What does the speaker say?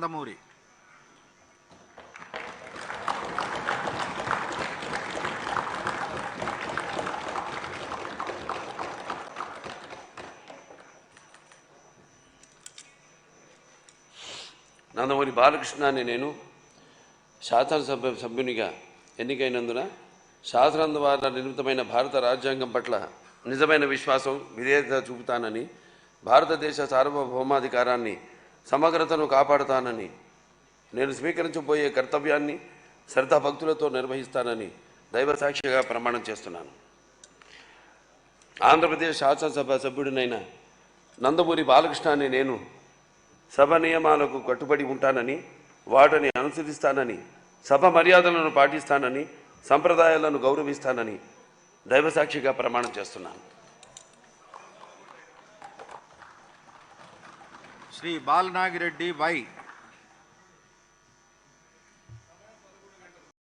నందమూరి బాలకృష్ణ అని నేను శాసనసభ సభ్యునిగా ఎన్నికైనందున శాసనం ద్వారా నిర్మితమైన భారత రాజ్యాంగం పట్ల నిజమైన విశ్వాసం విధేయత చూపుతానని, భారతదేశ సార్వభౌమాధికారాన్ని సమగ్రతను కాపాడుతానని, నేను స్వీకరించబోయే కర్తవ్యాన్ని శ్రద్ధాభక్తులతో నిర్వహిస్తానని దైవసాక్షిగా ప్రమాణం చేస్తున్నాను. ఆంధ్రప్రదేశ్ శాసనసభ సభ్యుడినైన నందమూరి బాలకృష్ణ అని నేను సభ నియమాలకు కట్టుబడి ఉంటానని, వాటిని అనుసరిస్తానని, సభ మర్యాదలను పాటిస్తానని, సంప్రదాయాలను గౌరవిస్తానని దైవసాక్షిగా ప్రమాణం చేస్తున్నాను. శ్రీ బాలనాగిరెడ్డి వై.